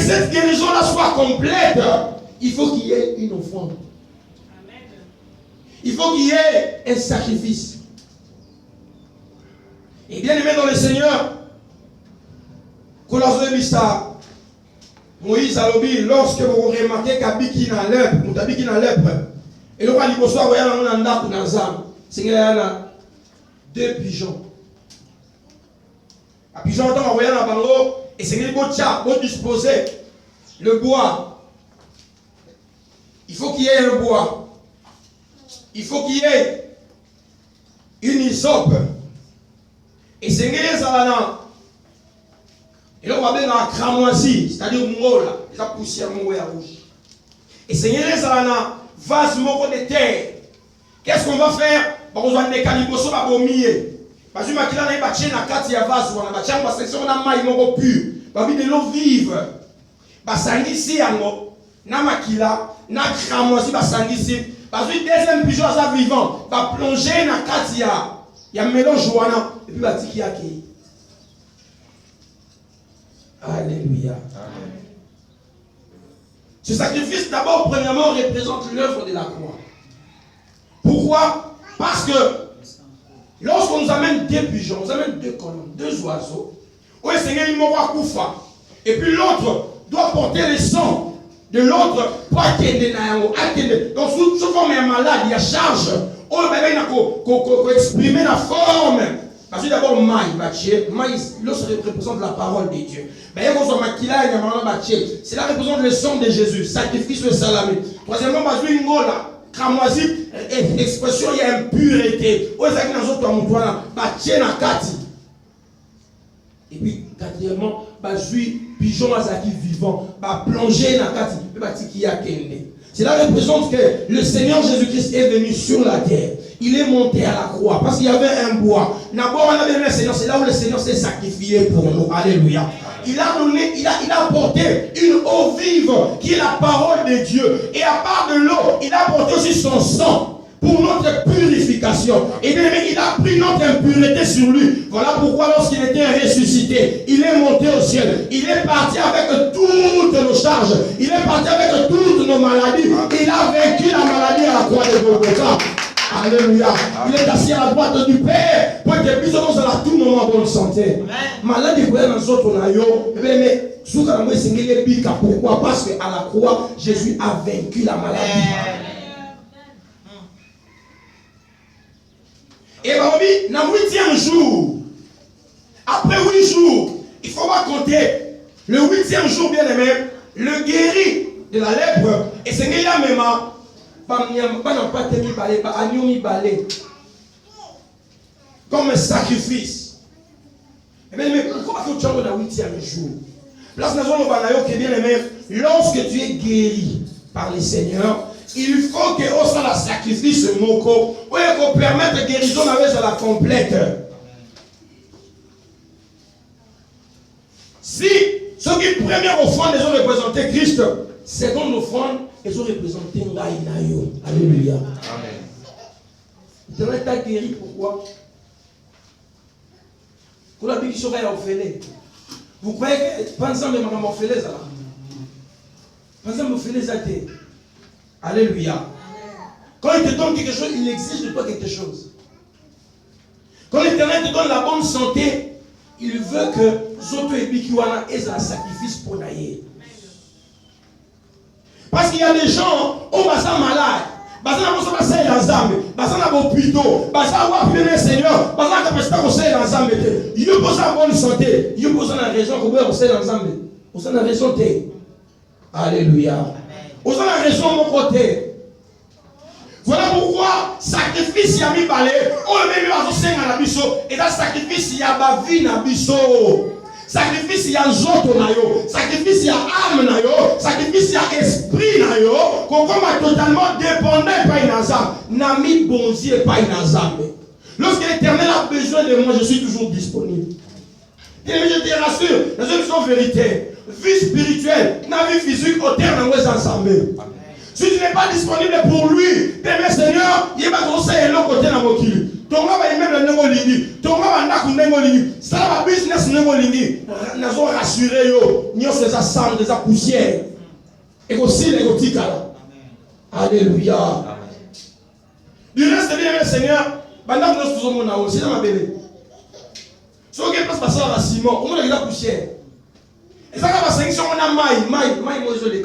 cette guérison-là soit complète, il faut qu'il y ait une offrande. Il faut qu'il y ait un sacrifice. Et bien aimé dans le Seigneur, Moïse a dit, lorsque vous remarquez qu'Abiki n'a lèpre, et le roi Liboso a Seigneur, il y a 2 pigeons. Un pigeon, on a bango, et Seigneur, il disposer le bois. Il faut qu'il y ait un bois. Il faut qu'il y ait une hysope. Et Seigneur, et là, on va bien à cramoisi, c'est-à-dire moula, la poussière moula rouge. Et Seigneur, ça vase de terre. Qu'est-ce qu'on va faire? On va des calibosso à bomber. Parce que ma kila na bâtir na kati ya vase, on a bâtir parce que on a maille moko pur. Babi de l'eau vive. Basangisi yango na makila na cramoisi basangisi. Parce que deuxième pigeon ça vivant, va plonger na kati ya mélange wana et puis batiki yake. Alléluia. Amen. Ce sacrifice d'abord premièrement représente l'œuvre de la croix. Pourquoi? Parce que lorsqu'on nous amène 2 pigeons, on nous amène 2 colommes, 2 oiseaux, où le Seigneur il m'aura koufa, et puis l'autre doit porter le sang de l'autre pour attendre. Donc sous forme un malade, il y a charge, il faut exprimer la forme. Parce que d'abord, maïs, lorsque représente la parole de Dieu. Cela représente le sang de Jésus, sacrifice le salamé. Troisièmement, cramoisi, expression, il y a impureté. Et puis, quatrièmement, pigeon azaki vivant, plonger dans kati, cela représente que le Seigneur Jésus-Christ est venu sur la terre. Il est monté à la croix parce qu'il y avait un bois. D'abord, on avait le Seigneur. C'est là où le Seigneur s'est sacrifié pour nous. Alléluia. Il a donné, il a apporté une eau vive qui est la parole de Dieu. Et à part de l'eau, il a apporté aussi son sang pour notre purification. Et bien, il a pris notre impureté sur lui. Voilà pourquoi lorsqu'il était ressuscité, il est monté au ciel. Il est parti avec toutes nos charges. Il est parti avec toutes nos maladies. Il a vaincu la maladie à la croix de Golgotha. Alléluia. Il est assis à la droite du Père pour que nous soyons à tout moment en bonne santé. Maladie pour nous autres, mais pourquoi? Parce qu'à la croix, Jésus a vaincu la maladie. Et dans le 8e jour, après 8 jours, il faut compter le 8e jour, bien aimé, le guéri de la lèpre. Et c'est qu'il y a même comme un sacrifice. Mais pourquoi tu as dans le 8e jour? Bien aimé, lorsque tu es guéri par le Seigneur, il faut que on soit la sacrifice moko pour qu'on permette la guérison avec la complète. Si ce qui est première offrande, ils ont représenté Christ, seconde offrande, ils ont représenté Ngaïnayo. Alléluia. Amen. L'éternel t'a guéri, pourquoi? Pour la bénédiction est orphelée. Vous croyez que pensez que maman orphelée ça là? Pensez que orphelée ça t'est. Alléluia. Quand il te donne quelque chose, il exige de toi quelque chose. Quand l'Éternel te donne la bonne santé, il veut que Zoto et Bikiwana aient un sacrifice pour naïe. Parce qu'il y a des gens qui sont malades. Alléluia. Vous avez la raison de mon côté. Voilà pourquoi sacrifice y'a mis balé, on même à la biso et dans sacrifice y'a ba vie na biso. Sacrifice y'a zoto na yo, sacrifice y'a âme na yo, sacrifice y'a esprit na yo, qu'on va totalement dépendant par une azam, nami bonzier par une azam. Lorsque l'Éternel a besoin de moi, je suis toujours disponible. Et je te rassure, dans une chose vérité, vie spirituelle, la vie physique, au terme de ensemble. Si tu n'es pas disponible pour lui, Seigneur, il va conseiller l'autre côté dans mon cul. tonga ba immeuble ndenge olingi, tonga ba ndako ndenge olingi, sala ba business ndenge olingi, nazo rassurer yo, nyonso eza cendre, eza poussière. Ekosila ekotikala. Alléluia. Du reste, bien, Seigneur, pendant que nous sommes là, c'est dans ma bébé. Si on passe par ça à Simon, on a de la poussière. Et ça, on a maille, moi, je les